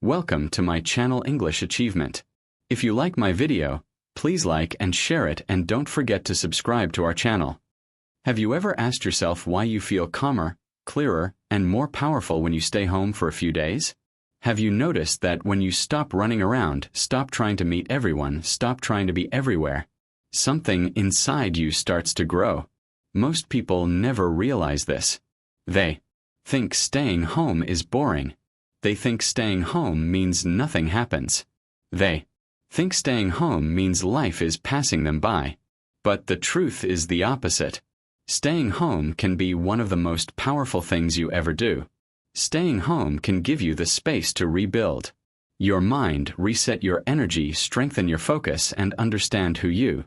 Welcome to my channel English Achievement. If you like my video, please like and share it, and don't forget to subscribe to our channel. Have you ever asked yourself why you feel calmer, clearer, and more powerful when you stay home for a few days? Have you noticed that when you stop running around, stop trying to meet everyone, stop trying to be everywhere, something inside you starts to grow? Most people never realize this. They think staying home is boring. They think staying home means nothing happens. They think staying home means life is passing them by. But the truth is the opposite. Staying home can be one of the most powerful things you ever do. Staying home can give you the space to rebuild your mind, reset your energy, strengthen your focus, and understand who you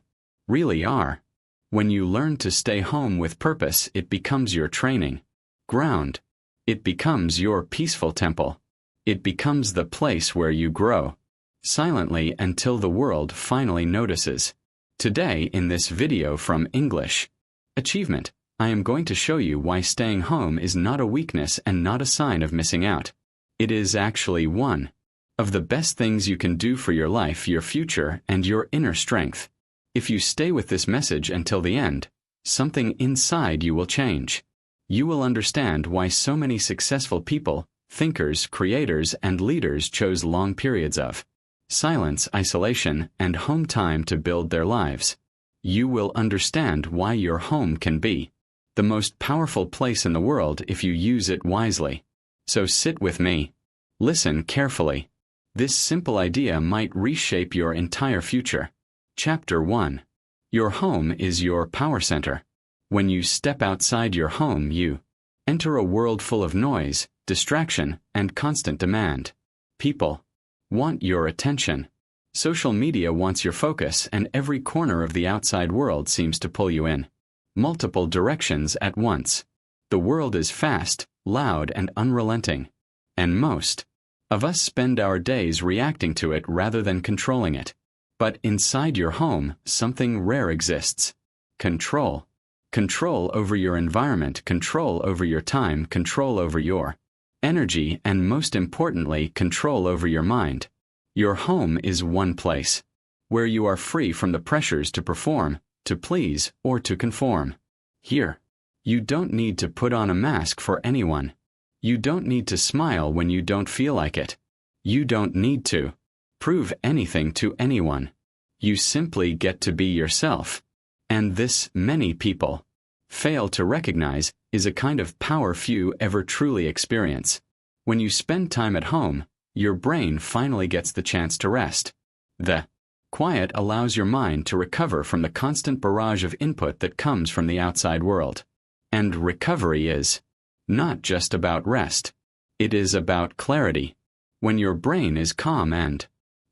really are. When you learn to stay home with purpose, it becomes your training ground. It becomes your peaceful temple. It becomes the place where you grow silently until the world finally notices. Today in this video from English Achievement, I am going to show you why staying home is not a weakness and not a sign of missing out. It is actually one of the best things you can do for your life, your future, and your inner strength. If you stay with this message until the end, something inside you will change. You will understand why so many successful people, thinkers, creators, and leaders chose long periods of silence, isolation, and home time to build their lives. You will understand why your home can be the most powerful place in the world if you use it wisely. So sit with me. Listen carefully. This simple idea might reshape your entire future. Chapter 1. Your home is your power center. When you step outside your home, you enter a world full of noise, distraction, and constant demand. People want your attention. Social media wants your focus, and every corner of the outside world seems to pull you in multiple directions at once. The world is fast, loud, and unrelenting. And most of us spend our days reacting to it rather than controlling it. But inside your home, something rare exists. Control. Control over your environment, control over your time, control over your energy, and most importantly, control over your mind. Your home is one place where you are free from the pressures to perform, to please, or to conform. Here, you don't need to put on a mask for anyone. You don't need to smile when you don't feel like it. You don't need to prove anything to anyone. You simply get to be yourself. And this, many people fail to recognize, is a kind of power few ever truly experience. When you spend time at home, your brain finally gets the chance to rest. The quiet allows your mind to recover from the constant barrage of input that comes from the outside world. And recovery is not just about rest. It is about clarity. When your brain is calm and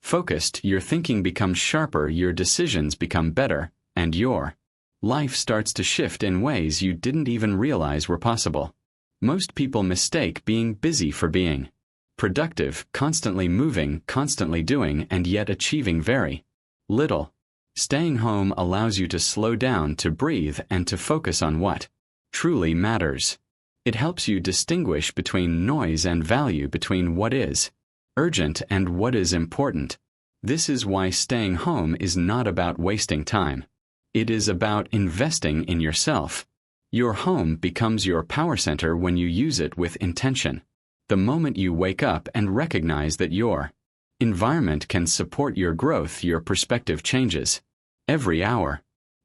focused, your thinking becomes sharper, your decisions become better, and your life starts to shift in ways you didn't even realize were possible. Most people mistake being busy for being productive, constantly moving, constantly doing, and yet achieving very little. Staying home allows you to slow down, to breathe, and to focus on what truly matters. It helps you distinguish between noise and value, between what is urgent and what is important. This is why staying home is not about wasting time. It is about investing in yourself. Your home becomes your power center when you use it with intention. The moment you wake up and recognize that your environment can support your growth, your perspective changes. Every hour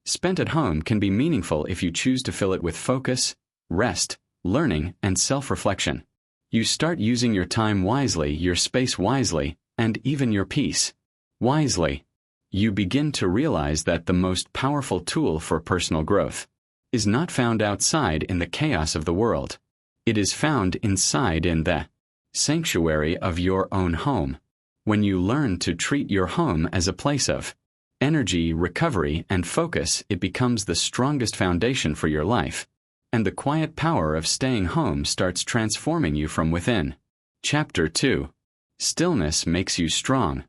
spent at home can be meaningful if you choose to fill it with focus, rest, learning, and self-reflection. You start using your time wisely, your space wisely, and even your peace wisely. You begin to realize that the most powerful tool for personal growth is not found outside in the chaos of the world. It is found inside in the sanctuary of your own home. When you learn to treat your home as a place of energy, recovery, and focus, it becomes the strongest foundation for your life. And the quiet power of staying home starts transforming you from within. Chapter 2. Stillness makes you strong.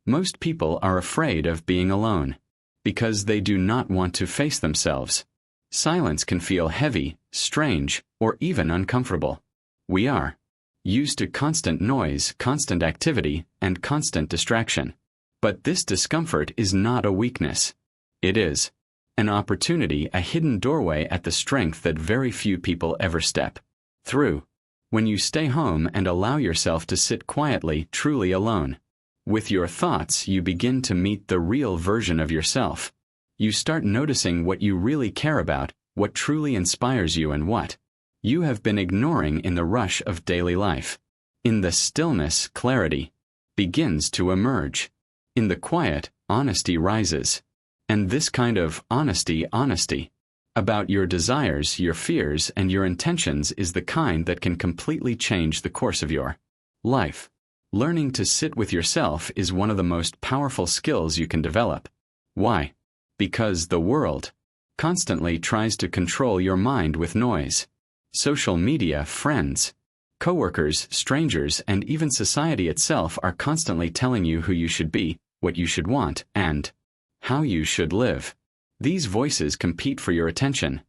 Most people are afraid of being alone because they do not want to face themselves. Silence can feel heavy, strange, or even uncomfortable. We are used to constant noise, constant activity, and constant distraction. But this discomfort is not a weakness. It is an opportunity, a hidden doorway at the strength that very few people ever step through. When you stay home and allow yourself to sit quietly, truly alone with your thoughts, you begin to meet the real version of yourself. You start noticing what you really care about, what truly inspires you, and what you have been ignoring in the rush of daily life. In the stillness, clarity begins to emerge. In the quiet, honesty rises. And this kind of honesty about your desires, your fears, and your intentions is the kind that can completely change the course of your life. Learning to sit with yourself is one of the most powerful skills you can develop. Why? Because the world constantly tries to control your mind with noise. Social media, friends, coworkers, strangers, and even society itself are constantly telling you who you should be, what you should want, and how you should live. These voices compete for your attention,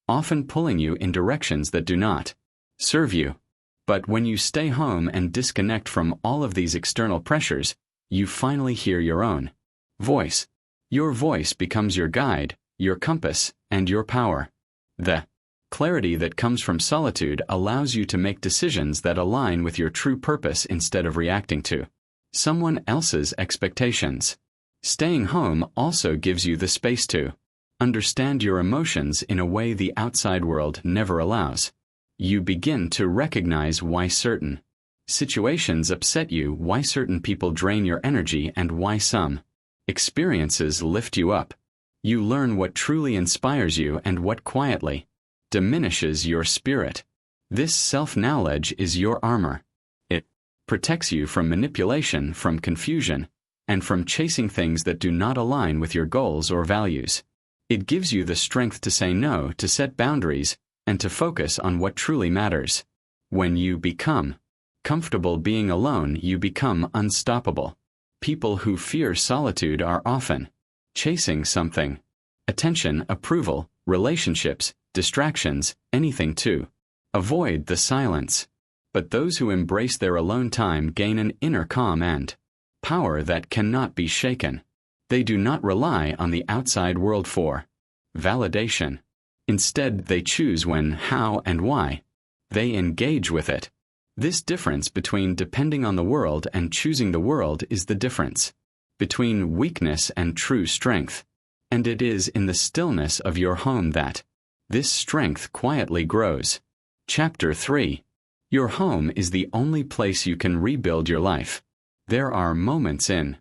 often pulling you in directions that do not serve you. But when you stay home and disconnect from all of these external pressures, you finally hear your own voice. Your voice becomes your guide, your compass, and your power. The clarity that comes from solitude allows you to make decisions that align with your true purpose instead of reacting to someone else's expectations. Staying home also gives you the space to understand your emotions in a way the outside world never allows. You begin to recognize why certain situations upset you, why certain people drain your energy, and why some experiences lift you up. You learn what truly inspires you and what quietly diminishes your spirit. This self-knowledge is your armor. It protects you from manipulation, from confusion, and from chasing things that do not align with your goals or values. It gives you the strength to say no, to set boundaries, and to focus on what truly matters. When you become comfortable being alone, you become unstoppable. People who fear solitude are often chasing something: attention, approval, relationships, distractions, anything to avoid the silence. But those who embrace their alone time gain an inner calm and power that cannot be shaken. They do not rely on the outside world for validation. Instead, they choose when, how, and why they engage with it. This difference between depending on the world and choosing the world is the difference between weakness and true strength. And it is in the stillness of your home that this strength quietly grows. Chapter 3. Your home is the only place you can rebuild your life. There are moments in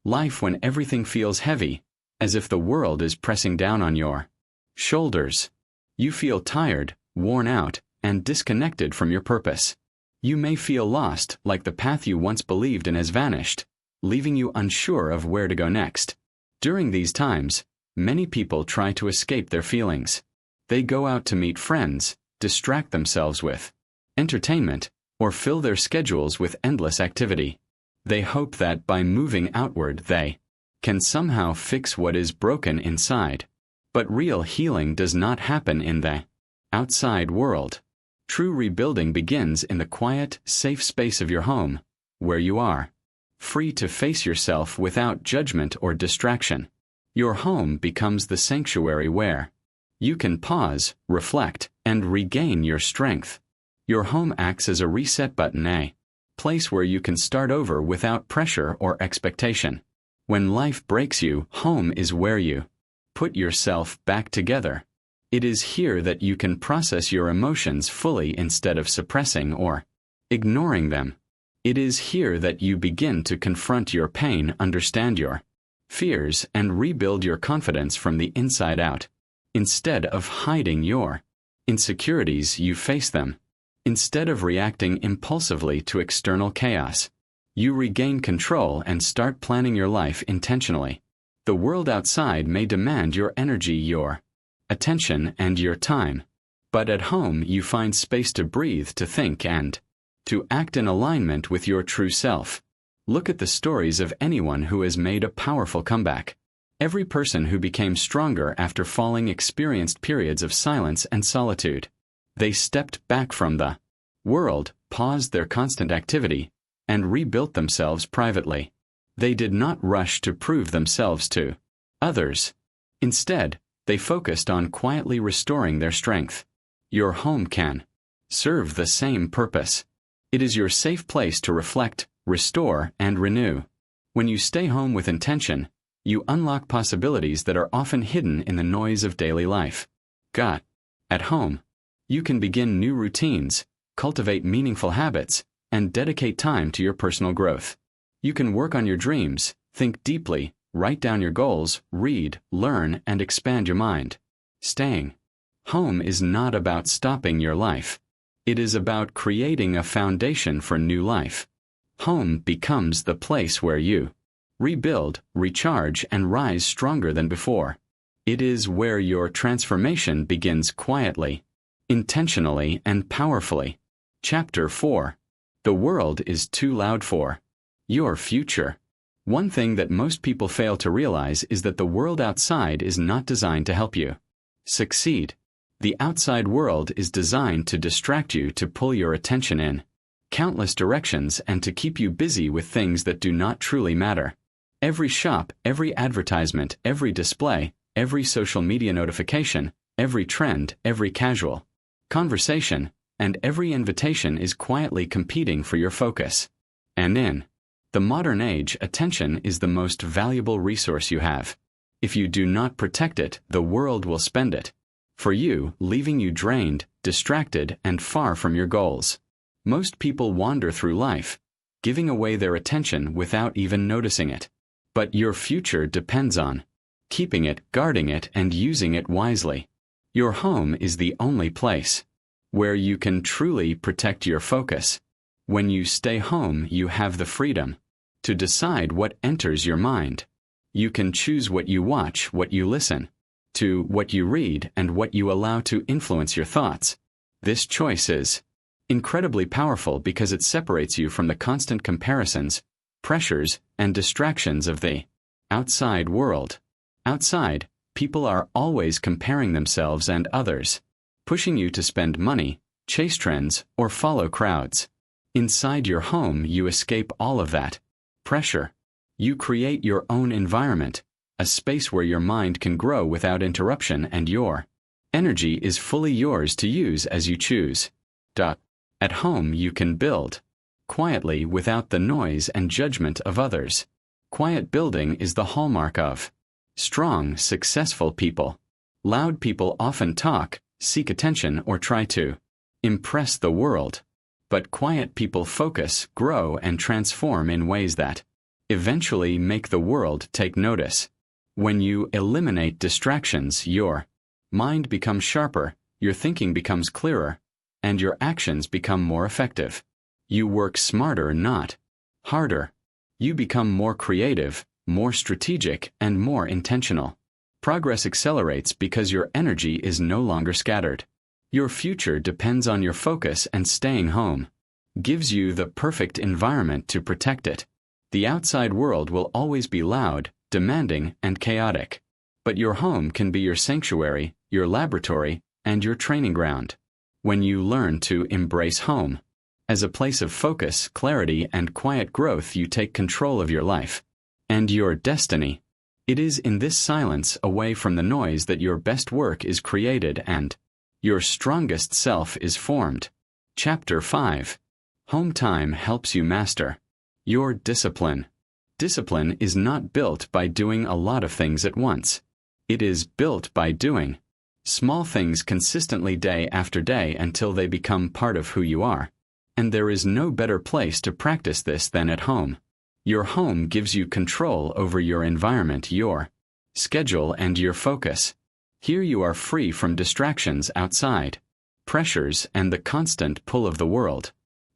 life when everything feels heavy, as if the world is pressing down on your shoulders. You feel tired, worn out, and disconnected from your purpose. You may feel lost, like the path you once believed in has vanished, leaving you unsure of where to go next. During these times, many people try to escape their feelings. They go out to meet friends, distract themselves with entertainment, or fill their schedules with endless activity. They hope that by moving outward they can somehow fix what is broken inside. But real healing does not happen in the outside world. True rebuilding begins in the quiet, safe space of your home, where you are free to face yourself without judgment or distraction. Your home becomes the sanctuary where you can pause, reflect, and regain your strength. Your home acts as a reset button, a place where you can start over without pressure or expectation. When life breaks you, home is where you put yourself back together. It is here that you can process your emotions fully instead of suppressing or ignoring them. It is here that you begin to confront your pain, understand your fears, and rebuild your confidence from the inside out. Instead of hiding your insecurities, you face them. Instead of reacting impulsively to external chaos, you regain control and start planning your life intentionally. The world outside may demand your energy, your attention, and your time. But at home you find space to breathe, to think, and to act in alignment with your true self. Look at the stories of anyone who has made a powerful comeback. Every person who became stronger after falling experienced periods of silence and solitude. They stepped back from the world, paused their constant activity, and rebuilt themselves privately. They did not rush to prove themselves to others. Instead, they focused on quietly restoring their strength. Your home can serve the same purpose. It is your safe place to reflect, restore, and renew. When you stay home with intention, you unlock possibilities that are often hidden in the noise of daily life. At home, you can begin new routines, cultivate meaningful habits, and dedicate time to your personal growth. You can work on your dreams, think deeply, write down your goals, read, learn, and expand your mind. Staying home is not about stopping your life. It is about creating a foundation for new life. Home becomes the place where you rebuild, recharge, and rise stronger than before. It is where your transformation begins quietly, intentionally, and powerfully. Chapter 4. The world is too loud for your future. One thing that most people fail to realize is that the world outside is not designed to help you succeed. The outside world is designed to distract you, to pull your attention in countless directions, and to keep you busy with things that do not truly matter. Every shop, every advertisement, every display, every social media notification, every trend, every casual conversation, and every invitation is quietly competing for your focus. And in the modern age, attention is the most valuable resource you have. If you do not protect it, the world will spend it for you, leaving you drained, distracted, and far from your goals. Most people wander through life, giving away their attention without even noticing it. But your future depends on keeping it, guarding it, and using it wisely. Your home is the only place where you can truly protect your focus. When you stay home, you have the freedom to decide what enters your mind. You can choose what you watch, what you listen to, what you read, and what you allow to influence your thoughts. This choice is incredibly powerful because it separates you from the constant comparisons, pressures, and distractions of the outside world. Outside, people are always comparing themselves and others, pushing you to spend money, chase trends, or follow crowds. Inside your home, you escape all of that pressure. You create your own environment, a space where your mind can grow without interruption and your energy is fully yours to use as you choose. At home, you can build quietly without the noise and judgment of others. Quiet building is the hallmark of strong, successful people. Loud people often talk, seek attention, or try to impress the world. But quiet people focus, grow, and transform in ways that eventually make the world take notice. When you eliminate distractions, your mind becomes sharper, your thinking becomes clearer, and your actions become more effective. You work smarter, not harder. You become more creative, more strategic, and more intentional. Progress accelerates because your energy is no longer scattered. Your future depends on your focus, and staying home gives you the perfect environment to protect it. The outside world will always be loud, demanding, and chaotic. But your home can be your sanctuary, your laboratory, and your training ground. When you learn to embrace home as a place of focus, clarity, and quiet growth, you take control of your life and your destiny. It is in this silence, away from the noise, that your best work is created and your strongest self is formed. Chapter 5. Home time helps you master your discipline. Discipline is not built by doing a lot of things at once. It is built by doing small things consistently, day after day, until they become part of who you are. And there is no better place to practice this than at home. Your home gives you control over your environment, your schedule, and your focus. Here you are free from distractions outside, pressures, and the constant pull of the world.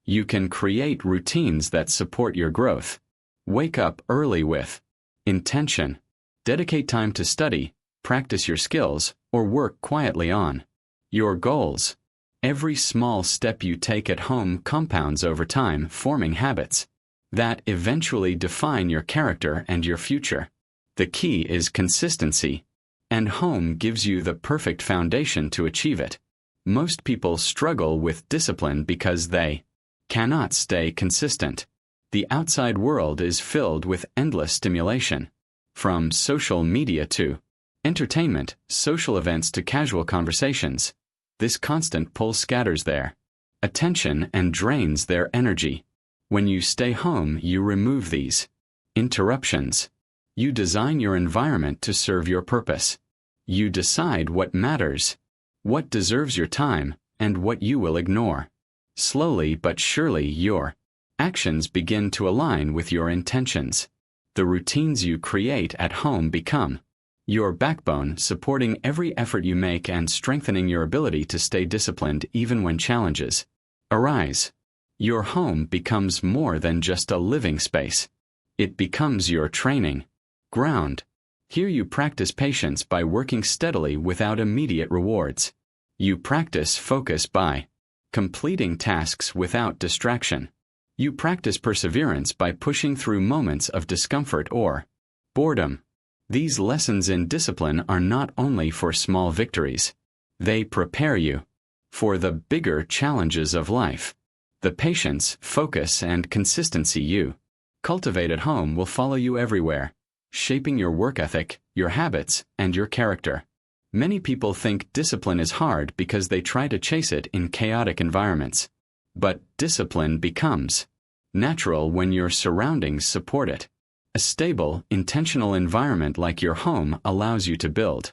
You can create routines that support your growth. Wake up early with intention. Dedicate time to study, practice your skills, or work quietly on your goals. Every small step you take at home compounds over time, forming habits that eventually define your character and your future. The key is consistency, and home gives you the perfect foundation to achieve it. Most people struggle with discipline because they cannot stay consistent. The outside world is filled with endless stimulation. From social media to entertainment, social events to casual conversations, this constant pull scatters their attention and drains their energy. When you stay home, you remove these interruptions. You design your environment to serve your purpose. You decide what matters, what deserves your time, and what you will ignore. Slowly but surely your actions begin to align with your intentions. The routines you create at home become your backbone, supporting every effort you make and strengthening your ability to stay disciplined even when challenges arise. Your home becomes more than just a living space. It becomes your training ground. Here you practice patience by working steadily without immediate rewards. You practice focus by completing tasks without distraction. You practice perseverance by pushing through moments of discomfort or boredom. These lessons in discipline are not only for small victories. They prepare you for the bigger challenges of life. The patience, focus, and consistency you cultivate at home will follow you everywhere, shaping your work ethic, your habits, and your character. Many people think discipline is hard because they try to chase it in chaotic environments. But discipline becomes natural when your surroundings support it. A stable, intentional environment like your home allows you to build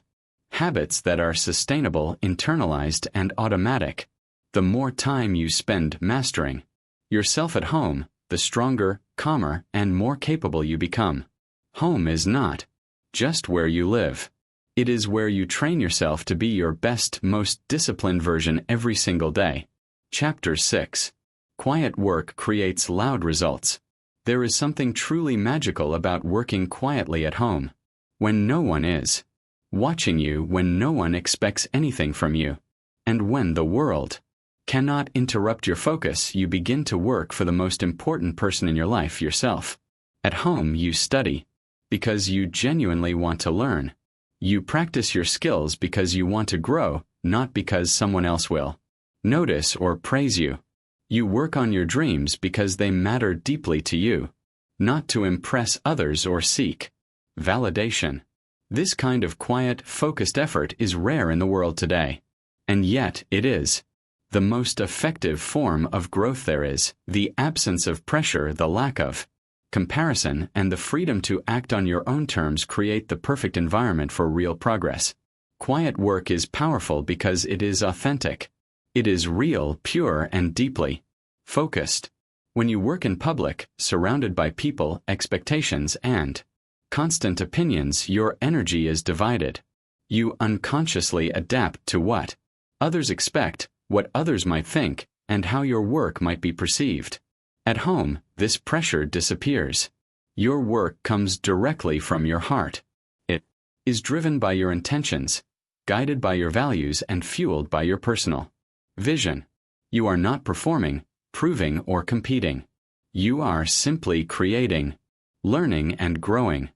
habits that are sustainable, internalized, and automatic. The more time you spend mastering yourself at home, the stronger, calmer, and more capable you become. Home is not just where you live. It is where you train yourself to be your best, most disciplined version every single day. Chapter 6. Quiet work creates loud results. There is something truly magical about working quietly at home. When no one is watching you, when no one expects anything from you, and when the world cannot interrupt your focus, you begin to work for the most important person in your life, yourself. At home, you study because you genuinely want to learn. You practice your skills because you want to grow, not because someone else will notice or praise you. You work on your dreams because they matter deeply to you, not to impress others or seek validation. This kind of quiet, focused effort is rare in the world today. And yet, it is the most effective form of growth there is. The absence of pressure, the lack of comparison, and the freedom to act on your own terms create the perfect environment for real progress. Quiet work is powerful because it is authentic. It is real, pure, and deeply focused. When you work in public, surrounded by people, expectations, and constant opinions, your energy is divided. You unconsciously adapt to what others expect, what others might think, and how your work might be perceived. At home, this pressure disappears. Your work comes directly from your heart. It is driven by your intentions, guided by your values, and fueled by your personal vision. You are not performing, proving, or competing. You are simply creating, learning, and growing.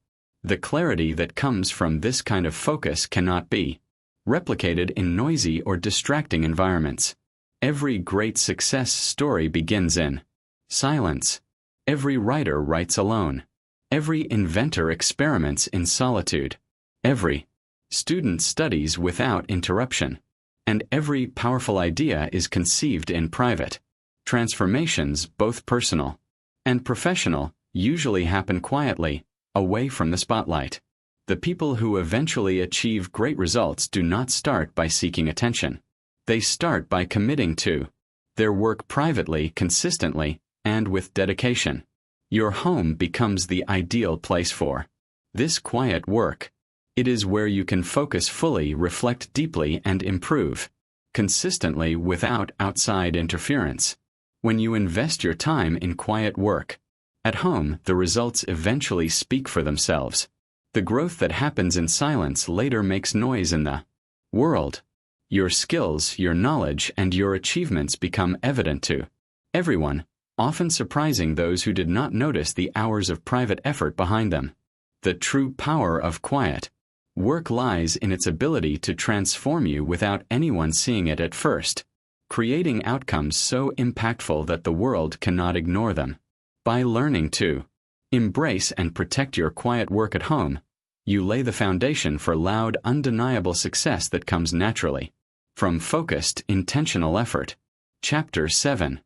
The clarity that comes from this kind of focus cannot be replicated in noisy or distracting environments. Every great success story begins in silence. Every writer writes alone. Every inventor experiments in solitude. Every student studies without interruption. And every powerful idea is conceived in private. Transformations, both personal and professional, usually happen quietly, away from the spotlight. The people who eventually achieve great results do not start by seeking attention. They start by committing to their work privately, consistently, and with dedication. Your home becomes the ideal place for this quiet work. It is where you can focus fully, reflect deeply, and improve consistently without outside interference. When you invest your time in quiet work at home, the results eventually speak for themselves. The growth that happens in silence later makes noise in the world. Your skills, your knowledge, and your achievements become evident to everyone, often surprising those who did not notice the hours of private effort behind them. The true power of quiet work lies in its ability to transform you without anyone seeing it at first. creating outcomes so impactful that the world cannot ignore them. By learning to embrace and protect your quiet work at home, you lay the foundation for loud, undeniable success that comes naturally. From focused, intentional effort. Chapter 7.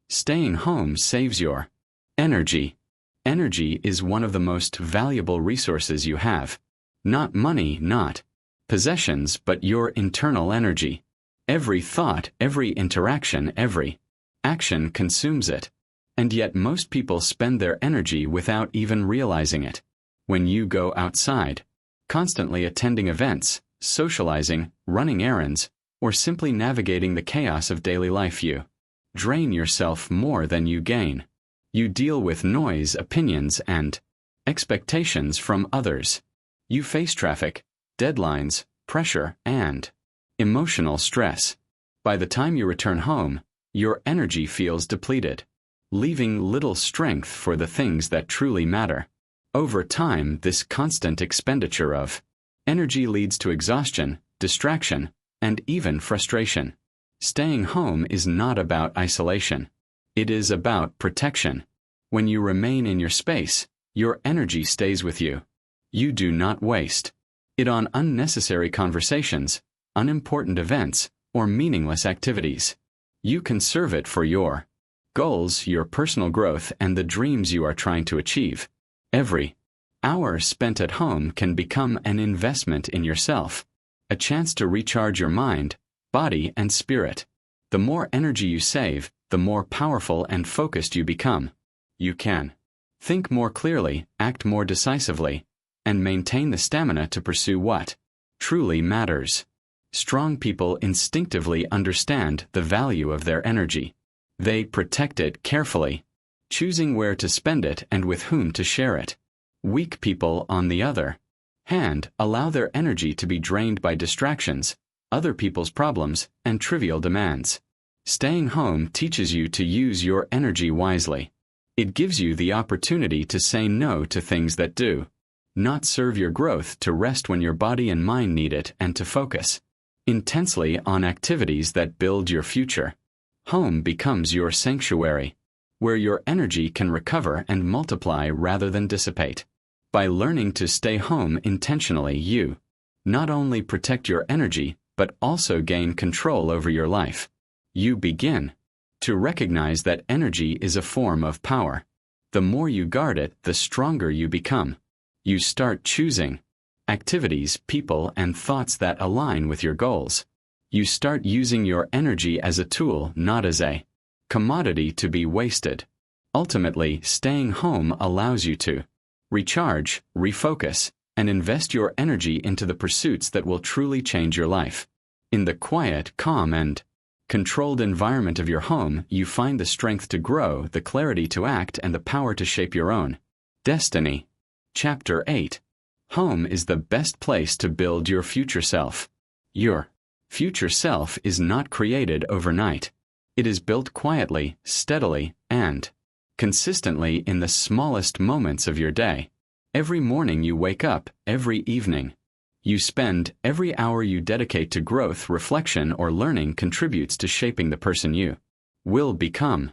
Staying home saves your energy. Energy is one of the most valuable resources you have. Not money, not possessions, but your internal energy. Every thought, every interaction, every action consumes it. And yet most people spend their energy without even realizing it. When you go outside, constantly attending events, socializing, running errands, or simply navigating the chaos of daily life, you drain yourself more than you gain. You deal with noise, opinions, and expectations from others. You face traffic, deadlines, pressure, and emotional stress. By the time you return home, your energy feels depleted, leaving little strength for the things that truly matter. Over time, this constant expenditure of energy leads to exhaustion, distraction, and even frustration. Staying home is not about isolation. It is about protection. When you remain in your space, your energy stays with you. You do not waste it on unnecessary conversations, unimportant events, or meaningless activities. You conserve it for your goals, your personal growth, and the dreams you are trying to achieve. Every hour spent at home can become an investment in yourself, a chance to recharge your mind, body, and spirit. The more energy you save, the more powerful and focused you become. You can think more clearly, act more decisively, and maintain the stamina to pursue what truly matters. Strong people instinctively understand the value of their energy. They protect it carefully, choosing where to spend it and with whom to share it. Weak people, on the other hand, allow their energy to be drained by distractions, other people's problems, and trivial demands. Staying home teaches you to use your energy wisely. It gives you the opportunity to say no to things that do not serve your growth, to rest when your body and mind need it, and to focus intensely on activities that build your future. Home becomes your sanctuary, where your energy can recover and multiply rather than dissipate. By learning to stay home intentionally, you not only protect your energy, but also gain control over your life. You begin to recognize that energy is a form of power. The more you guard it, the stronger you become. You start choosing activities, people, and thoughts that align with your goals. You start using your energy as a tool, not as a commodity to be wasted. Ultimately, staying home allows you to recharge, refocus, and invest your energy into the pursuits that will truly change your life. In the quiet, calm, and controlled environment of your home, you find the strength to grow, the clarity to act, and the power to shape your own destiny. Chapter 8. Home is the best place to build your future self. Your future self is not created overnight. It is built quietly, steadily, and consistently in the smallest moments of your day. Every morning you wake up, every evening you spend, every hour you dedicate to growth, reflection, or learning contributes to shaping the person you will become.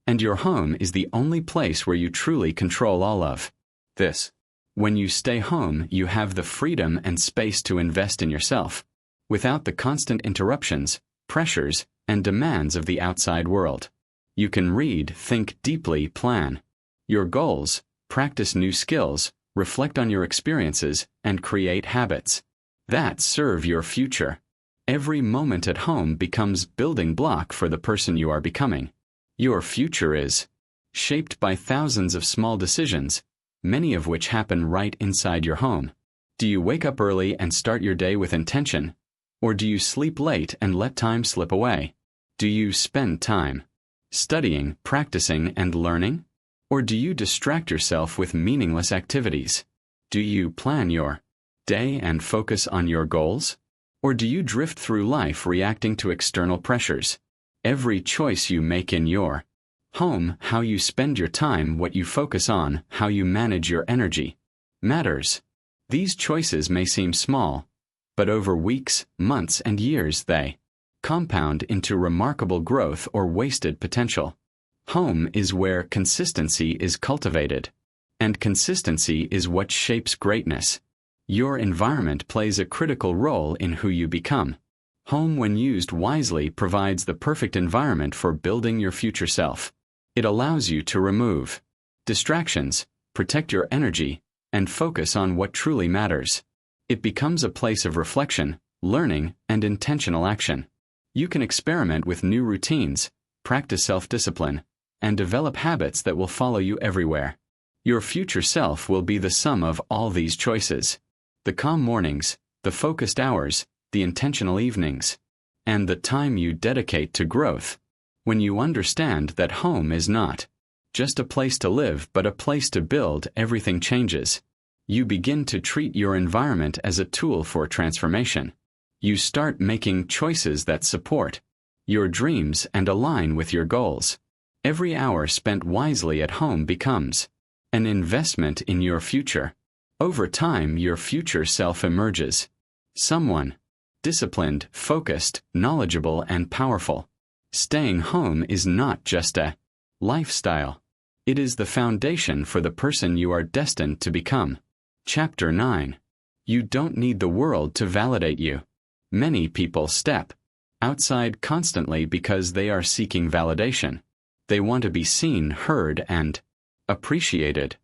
And your home is the only place where you truly control all of this. When you stay home, you have the freedom and space to invest in yourself, without the constant interruptions, pressures, and demands of the outside world. You can read, think deeply, plan your goals, practice new skills, reflect on your experiences, and create habits that serve your future. Every moment at home becomes building block for the person you are becoming. Your future is shaped by thousands of small decisions, many of which happen right inside your home. Do you wake up early and start your day with intention? Or do you sleep late and let time slip away? Do you spend time studying, practicing, and learning? Or do you distract yourself with meaningless activities? Do you plan your day and focus on your goals? Or do you drift through life reacting to external pressures? Every choice you make in your home, how you spend your time, what you focus on, how you manage your energy, matters. These choices may seem small, but over weeks, months, and years they compound into remarkable growth or wasted potential. Home is where consistency is cultivated. And consistency is what shapes greatness. Your environment plays a critical role in who you become. Home, when used wisely, provides the perfect environment for building your future self. It allows you to remove distractions, protect your energy, and focus on what truly matters. It becomes a place of reflection, learning, and intentional action. You can experiment with new routines, practice self-discipline, and develop habits that will follow you everywhere. Your future self will be the sum of all these choices. The calm mornings, the focused hours, the intentional evenings, and the time you dedicate to growth. When you understand that home is not just a place to live but a place to build, everything changes. You begin to treat your environment as a tool for transformation. You start making choices that support your dreams and align with your goals. Every hour spent wisely at home becomes an investment in your future. Over time, your future self emerges. Someone disciplined, focused, knowledgeable, and powerful. Staying home is not just a lifestyle. It is the foundation for the person you are destined to become. Chapter 9. You don't need the world to validate you. Many people step outside constantly because they are seeking validation. They want to be seen, heard, and appreciated.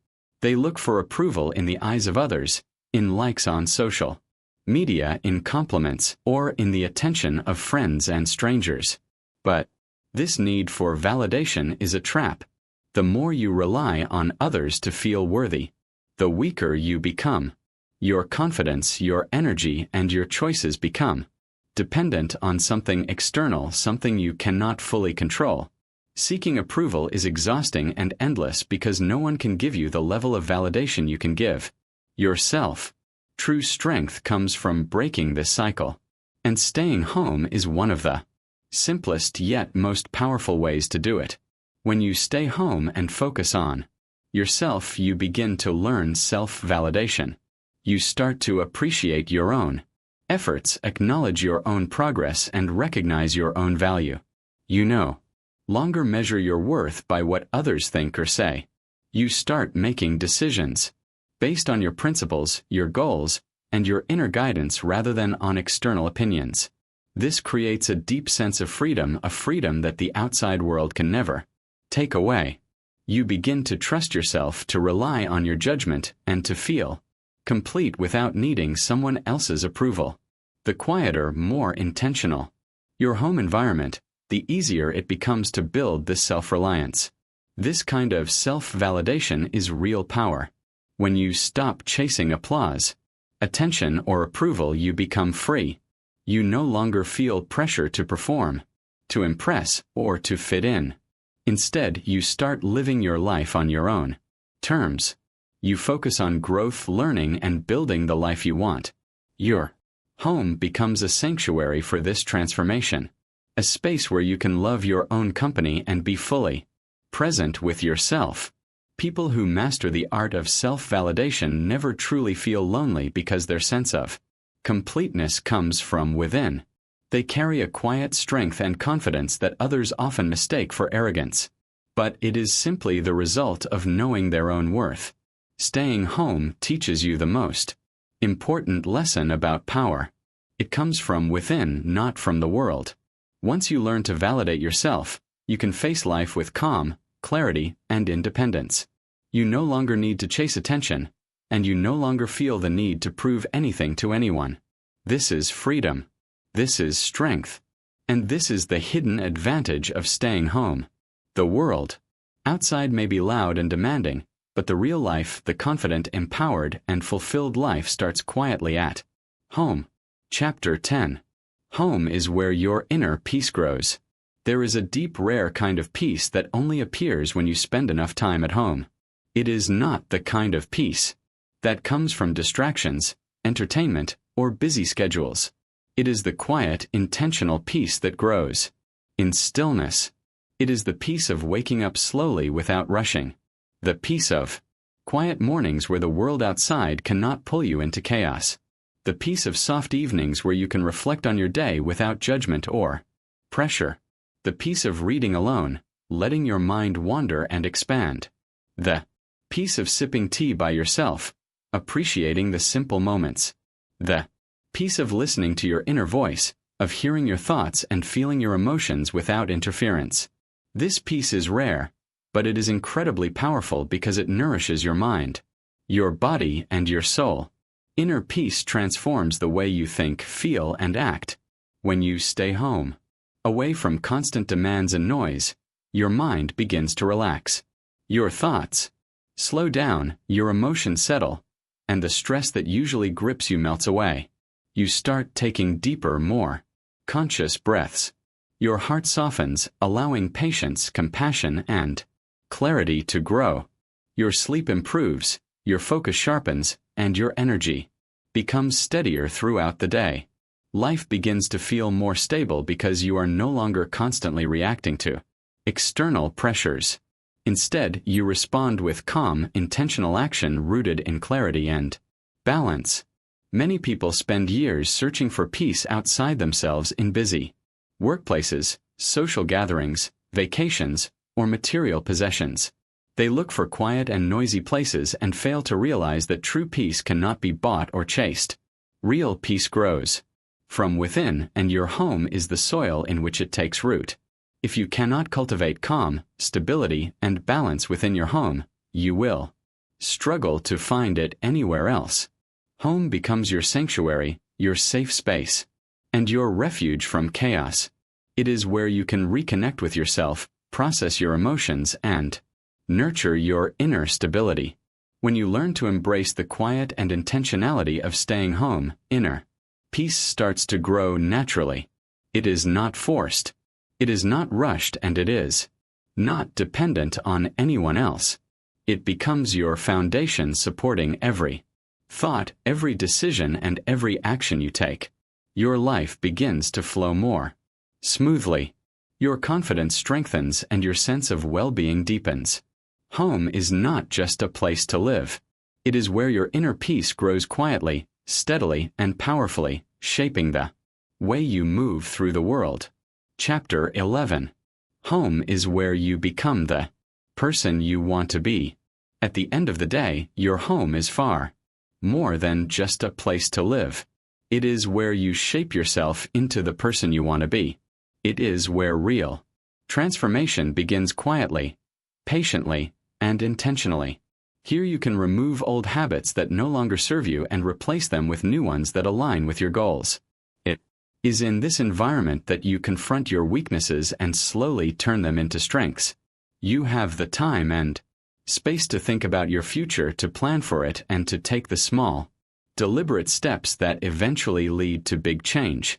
They look for approval in the eyes of others, in likes on social media, in compliments, or in the attention of friends and strangers. But this need for validation is a trap. The more you rely on others to feel worthy, the weaker you become. Your confidence, your energy, and your choices become dependent on something external, something you cannot fully control. Seeking approval is exhausting and endless because no one can give you the level of validation you can give yourself. True strength comes from breaking this cycle. And staying home is one of the simplest yet most powerful ways to do it. When you stay home and focus on yourself, you begin to learn self-validation. You start to appreciate your own efforts, acknowledge your own progress, and recognize your own value. You no longer measure your worth by what others think or say. You start making decisions based on your principles, your goals, and your inner guidance rather than on external opinions. This creates a deep sense of freedom, a freedom that the outside world can never take away. You begin to trust yourself, to rely on your judgment, and to feel complete without needing someone else's approval. The quieter, more intentional your home environment, the easier it becomes to build this self-reliance. This kind of self-validation is real power. When you stop chasing applause, attention, or approval, you become free. You no longer feel pressure to perform, to impress, or to fit in. Instead, you start living your life on your own terms. You focus on growth, learning, and building the life you want. Your home becomes a sanctuary for this transformation, a space where you can love your own company and be fully present with yourself. People who master the art of self-validation never truly feel lonely because their sense of completeness comes from within. They carry a quiet strength and confidence that others often mistake for arrogance. But it is simply the result of knowing their own worth. Staying home teaches you the most important lesson about power. It comes from within, not from the world. Once you learn to validate yourself, you can face life with calm, clarity, and independence. You no longer need to chase attention, and you no longer feel the need to prove anything to anyone. This is freedom. This is strength. And this is the hidden advantage of staying home. The world outside may be loud and demanding, but the real life, the confident, empowered, and fulfilled life starts quietly at home. Chapter 10. Home is where your inner peace grows. There is a deep, rare kind of peace that only appears when you spend enough time at home. It is not the kind of peace that comes from distractions, entertainment, or busy schedules. It is the quiet, intentional peace that grows in stillness. It is the peace of waking up slowly without rushing. The peace of quiet mornings where the world outside cannot pull you into chaos. The peace of soft evenings where you can reflect on your day without judgment or pressure. The peace of reading alone, letting your mind wander and expand. The peace of sipping tea by yourself, appreciating the simple moments. The peace of listening to your inner voice, of hearing your thoughts and feeling your emotions without interference. This peace is rare, but it is incredibly powerful because it nourishes your mind, your body, and your soul. Inner peace transforms the way you think, feel, and act. When you stay home, away from constant demands and noise, your mind begins to relax. Your thoughts slow down, your emotions settle, and the stress that usually grips you melts away. You start taking deeper, more conscious breaths. Your heart softens, allowing patience, compassion, and clarity to grow. Your sleep improves, your focus sharpens, and your energy becomes steadier throughout the day. Life begins to feel more stable because you are no longer constantly reacting to external pressures. Instead, you respond with calm, intentional action rooted in clarity and balance. Many people spend years searching for peace outside themselves in busy workplaces, social gatherings, vacations, or material possessions. They look for quiet and noisy places and fail to realize that true peace cannot be bought or chased. Real peace grows from within, and your home is the soil in which it takes root. If you cannot cultivate calm, stability, and balance within your home, you will struggle to find it anywhere else. Home becomes your sanctuary, your safe space, and your refuge from chaos. It is where you can reconnect with yourself, process your emotions, and nurture your inner stability. When you learn to embrace the quiet and intentionality of staying home, inner peace starts to grow naturally. It is not forced. It is not rushed, and it is not dependent on anyone else. It becomes your foundation, supporting every thought, every decision, and every action you take. Your life begins to flow more smoothly. Your confidence strengthens and your sense of well-being deepens. Home is not just a place to live. It is where your inner peace grows quietly, steadily, and powerfully, shaping the way you move through the world. Chapter 11. Home is where you become the person you want to be. At the end of the day, your home is far more than just a place to live. It is where you shape yourself into the person you want to be. It is where real transformation begins quietly, patiently, and intentionally. Here you can remove old habits that no longer serve you and replace them with new ones that align with your goals. It is in this environment that you confront your weaknesses and slowly turn them into strengths. You have the time and space to think about your future, to plan for it, and to take the small, deliberate steps that eventually lead to big change.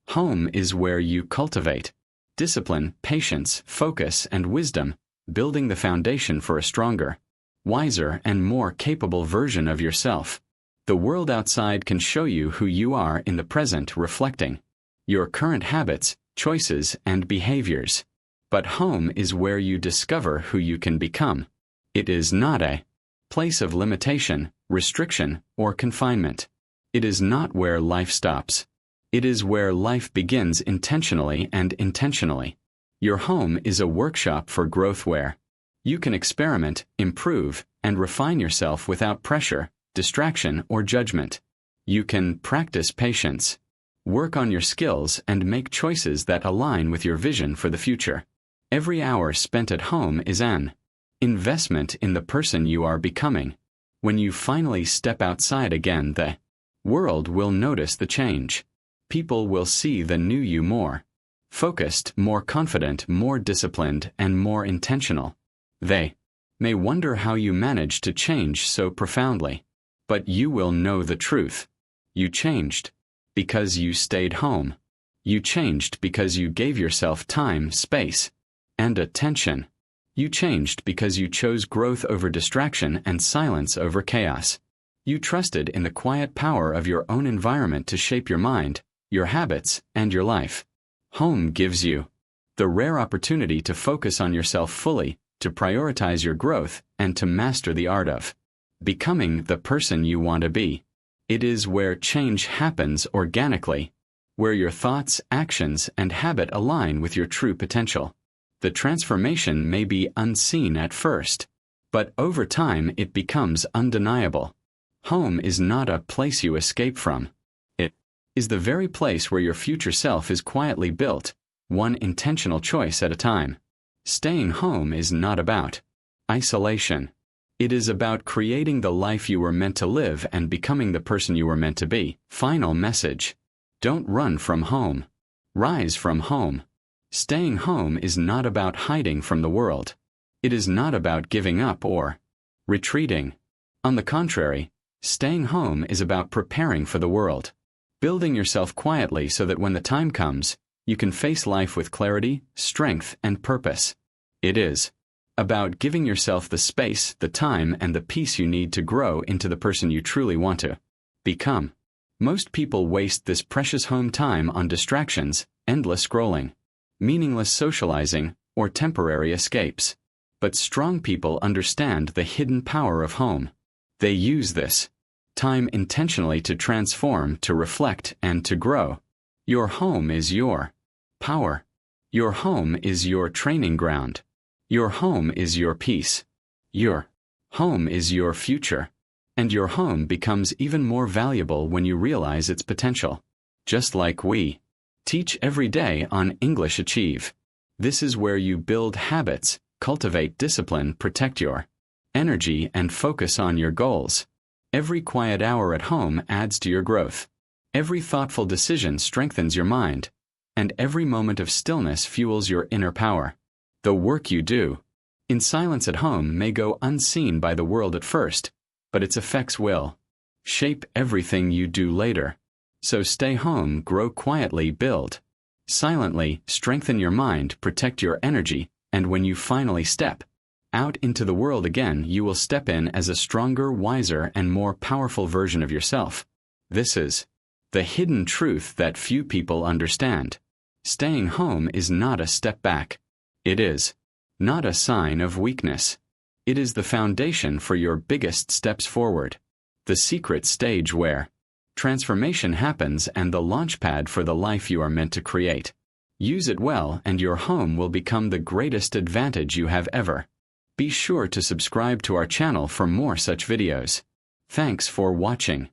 Home is where you cultivate discipline, patience, focus, and wisdom, building the foundation for a stronger, wiser, and more capable version of yourself. The world outside can show you who you are in the present, reflecting your current habits, choices, and behaviors. But home is where you discover who you can become. It is not a place of limitation, restriction, or confinement. It is not where life stops. It is where life begins intentionally and intentionally. Your home is a workshop for growth where you can experiment, improve, and refine yourself without pressure, distraction, or judgment. You can practice patience, work on your skills, and make choices that align with your vision for the future. Every hour spent at home is an investment in the person you are becoming. When you finally step outside again, the world will notice the change. People will see the new you, more focused, more confident, more disciplined, and more intentional. They may wonder how you managed to change so profoundly. But you will know the truth. You changed because you stayed home. You changed because you gave yourself time, space, and attention. You changed because you chose growth over distraction and silence over chaos. You trusted in the quiet power of your own environment to shape your mind, your habits, and your life. Home gives you the rare opportunity to focus on yourself fully, to prioritize your growth, and to master the art of becoming the person you want to be. It is where change happens organically, where your thoughts, actions, and habit align with your true potential. The transformation may be unseen at first, but over time it becomes undeniable. Home is not a place you escape from. It is the very place where your future self is quietly built, one intentional choice at a time. Staying home is not about isolation. It is about creating the life you were meant to live and becoming the person you were meant to be. Final message. Don't run from home. Rise from home. Staying home is not about hiding from the world. It is not about giving up or retreating. On the contrary, staying home is about preparing for the world, building yourself quietly so that when the time comes, you can face life with clarity, strength, and purpose. It is about giving yourself the space, the time, and the peace you need to grow into the person you truly want to become. Most people waste this precious home time on distractions, endless scrolling, meaningless socializing, or temporary escapes. But strong people understand the hidden power of home. They use this time intentionally to transform, to reflect, and to grow. Your home is your power. Your home is your training ground. Your home is your peace. Your home is your future. And your home becomes even more valuable when you realize its potential. Just like we teach every day on English Achieve. This is where you build habits, cultivate discipline, protect your energy, and focus on your goals. Every quiet hour at home adds to your growth. Every thoughtful decision strengthens your mind. And every moment of stillness fuels your inner power. The work you do in silence at home may go unseen by the world at first, but its effects will shape everything you do later. So stay home, grow quietly, build silently, strengthen your mind, protect your energy, and when you finally step out into the world again, you will step in as a stronger, wiser, and more powerful version of yourself. This is the hidden truth that few people understand. Staying home is not a step back. It is not a sign of weakness. It is the foundation for your biggest steps forward. The secret stage where transformation happens and the launchpad for the life you are meant to create. Use it well and your home will become the greatest advantage you have ever. Be sure to subscribe to our channel for more such videos. Thanks for watching.